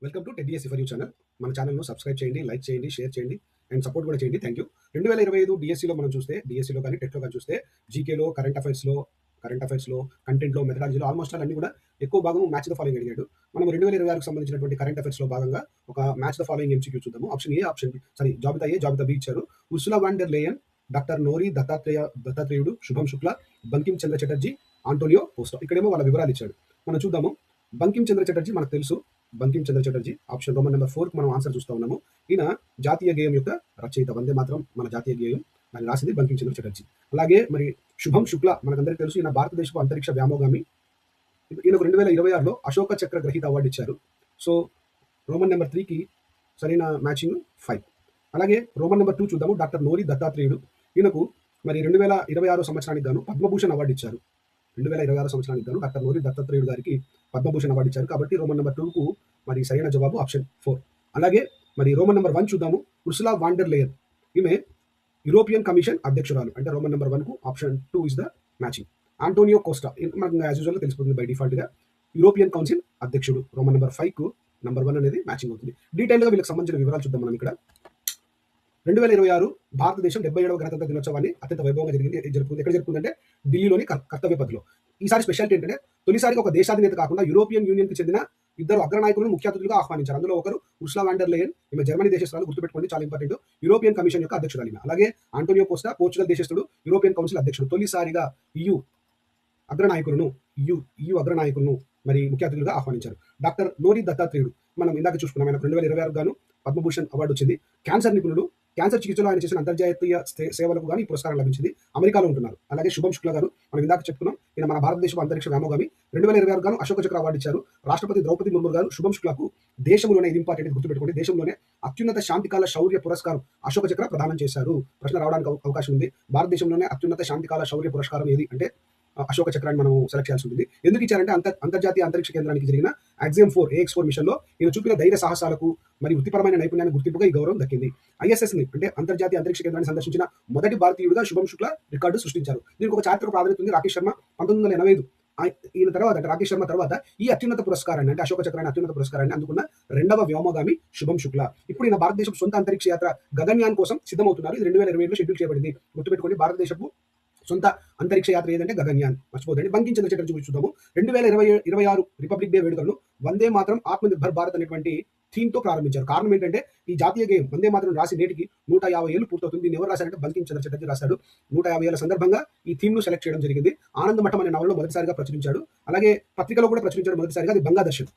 Welcome to టెడ్డిఎస్ for you channel. మన ఛానల్‌ను సబ్స్క్రైబ్ చేయండి, లైక్ చేయండి, షేర్ చేయండి అండ్ సపోర్ట్ కూడా చేయండి. Thank you. 2025 డీఎస్సీలో మనం చూస్తే, డీఎస్సీలో గాని, టెట్‌లో గాని చూస్తే జీకేలో, కరెంట్ అఫైర్స్‌లో, కంటెంట్‌లో, మెథడాలజీలో ఆల్మోస్ట్ ఆల్ అన్నీ కూడా ఎక్కువ భాగం మ్యాచ్ ద ఫాలోయింగ్ అడిగాడు. మనం 2026కి సంబంధించినటువంటి కరెంట్ అఫైర్స్‌లో భాగంగా ఒక మ్యాచ్ ద ఫాలోయింగ్ ఎంసీక్యూ చూద్దాము. ఆప్షన్ ఏ, ఆప్షన్ బి జాబితా ఏ, జాబితా బి ఇచ్చారు. Ursula von der Leyen, doctor Nori దత్తాత్రేయుడు, శుభం శుక్లా, బంకిం చంద్ర చటర్జీ, ఆంటోనియో కోస్టా. ఇక్కడేమో వాళ్ళ వివరాలు ఇచ్చాడు. మనం చూద్దాము. బంకిం చంద్ర చటర్జీ మనకు తెలుసు. Bankim Chandra Chatterjee option Roman number 4 మనం ఆన్సర్ చూస్తా ఉన్నాము. ఈయన జాతీయ గేయం యొక్క రచయిత. వందే మాత్రం మన జాతీయ గేయం దాన్ని రాసింది బంకిం చంద్ర చటర్జీ. అలాగే మరి శుభం శుక్లా మనకందరికీ తెలుసు. ఈయన భారతదేశపు అంతరిక్ష వ్యామోగామి. ఈయనకు 2026లో అశోక చక్ర గ్రహీత అవార్డు ఇచ్చారు. సో రోమన్ నెంబర్ 3కి సరైన మ్యాచింగ్ 5. అలాగే రోమన్ నెంబర్ 2 చూద్దాము. డాక్టర్ నోరీ దత్తాత్రేయుడు. ఈయనకు మరి 2026 సంవత్సరానికి గాను పద్మభూషణ్ అవార్డు ఇచ్చారు. 2026 సంవత్సరానికి గాను డాక్టర్ నోరీ దత్తాత్రేయుడు గారికి పద్మభూషణ్ అవార్డు ఇచ్చారు. కాబట్టి రోమన్ నెంబర్ 2కు మరి సరైన జవాబు ఆప్షన్ 4. అలాగే మరి రోమన్ నెంబర్ 1 చూద్దాము. Ursula von der Leyen. ఈమె యూరోపియన్ కమిషన్ అధ్యక్షురాలు. అంటే రోమన్ నెంబర్ 1కు option 2 is the matching. Antonio Costa మనకు యాజ్ యూజువల్ తెలిసిపోతుంది బై డిఫాల్ట్గా యూరోపియన్ కౌన్సిల్ అధ్యక్షుడు. రోమన్ నెంబర్ 5కు నెంబర్ 1 అనేది మ్యాచింగ్ అవుతుంది. డీటెయిల్గా వీళ్ళకి సంబంధించిన వివరాలు చూద్దాం మనం ఇక్కడ. 2026 భారతదేశం 77వ గణతంత్ర దినోత్సవాన్ని అత్యంత వైభవంగా జరుపుకుంది. ఎక్కడ జరుపుకుందంటే ఢిల్లీలోని కర్తవ్య పథ్లో. ఈసారి స్పెషాలిటీ ఏంటంటే తొలిసారిగా ఒక దేశాధినేత కాకుండా యూరోపియన్ యూనియన్కి చెందిన ఇద్దరు అగ్రనాయకులను ముఖ్య అతిథులుగా ఆహ్వానించారు. అందులో ఒకరు ఉర్సులా వాన్ డెర్ లేయన్, ఈమె జర్మనీ దేశస్తురాలు, గుర్తుపెట్టుకోండి చాలా ఇంపార్టెంట్. యూరోపియన్ కమిషన్ యొక్క అధ్యక్షురాలు. అలాగే ఆంటోనియో కోస్టా పోర్చుగల్ దేశస్తుడు, యూరోపియన్ కౌన్సిల్ అధ్యక్షుడు. తొలిసారిగా EU అగ్రనాయకులను మరి ముఖ్య అతిథులుగా ఆహ్వానించారు. డాక్టర్ నోరీ దత్తాత్రేయుడు మనం ఇందాక చూసుకున్నాం. ఆయన 2026 గాను పద్మభూషణ్ అవార్డు వచ్చింది. క్యాన్సర్ నిపుణులు. క్యాన్సర్ చికిత్సలో ఆయన చేసిన అంతర్జాతీయ సేవలకు గాను ఈ పురస్కారం లభించింది. అమెరికాలో ఉంటున్నారు. అలాగే శుభం శుక్లా గారు మనం ఇందాక చెప్పుకున్నాం. ఈయన మన భారతదేశపు అంతరిక్ష వ్యామోగామి. 2026 గాను అశోక చక్ర అవార్డు ఇచ్చారు. రాష్ట్రపతి ద్రౌపది ముర్ము గారు శుభం శుక్లాకు దేశంలోనే, ఇది ఇంపార్టెంట్ గుర్తుపెట్టుకోండి, దేశంలోనే అత్యున్నత శాంతికాల శౌర్య పురస్కారం అశోక చక్ర ప్రదానం చేశారు. ప్రశ్న రావడానికి అవకాశం ఉంది. భారతదేశంలోనే అత్యున్నత శాంతికాల శౌర్య పురస్కారం ఏది అంటే అశోక చక్రాన్ని మనం సెలెక్ట్ చేయాల్సి ఉంటుంది. ఎందుకు ఇచ్చారంటే అంతర్జాతీయ అంతరిక్ష కేంద్రానికి జరిగిన AXIM 4 AX4 మిషన్లో ఈయన చూపిన ధైర్య సాహసాలకు మరియు వృత్తిపరమైన నైపుణ్యాన్ని గుర్తింపుగా ఈ గౌరవం దక్కింది. ISSని అంటే అంతర్జాతీయ అంతరిక్ష కేంద్రాన్ని సందర్శించిన మొదటి భారతీయుడిగా శుభం శుక్లా రికార్డు సృష్టించారు. దీనికి ఒక చారిత్రక ప్రాధాన్యత ఉంది. రాకేష్ శర్మ 1985 ఈయన తర్వాత అంటే రాకేష్ శర్మ తర్వాత ఈ అత్యున్నత పురస్కారాన్ని అంటే అశోక చక్రాన్ని అత్యున్నత పురస్కారాన్ని అందుకున్న రెండవ వ్యోమగామి శుభం శుక్లా. ఇప్పుడు ఈయన భారతదేశపు సొంత అంతరిక్ష యాత్ర గగన్యాన్ కోసం సిద్ధమవుతున్నారు. ఇది 2027లో షెడ్యూల్ చేయబడింది. గుర్తుపెట్టుకోండి, భారతదేశపు సొంత అంతరిక్ష యాత్ర ఏదంటే గగన్యాన్. మర్చిపోదండి. బంకిం చంద్ర చటర్జీ చూద్దాము. 2026 రిపబ్లిక్ డే వేడుకలను వందే మాత్రం ఆత్మనిర్భర్ భారత్ అనేటువంటి థీమ్తో ప్రారంభించారు. కారణం ఏంటంటే ఈ జాతీయ గేయం వందే మాత్రం రాసి నేటికి 150 ఏళ్ళు పూర్తవుతుంది. దీన్ని ఎవరు రాశారంటే బంకిం చంద్ర చటర్జీ రాశాడు. 150 ఏళ్ల సందర్భంగా ఈ థీమ్ను సెలెక్ట్ చేయడం జరిగింది. ఆనందమఠం అనే నవలలో మొదటిసారిగా ప్రచురించాడు. అలాగే పత్రికలో కూడా ప్రచురించడం మొదటిసారిగా అది బంగాదర్శన్.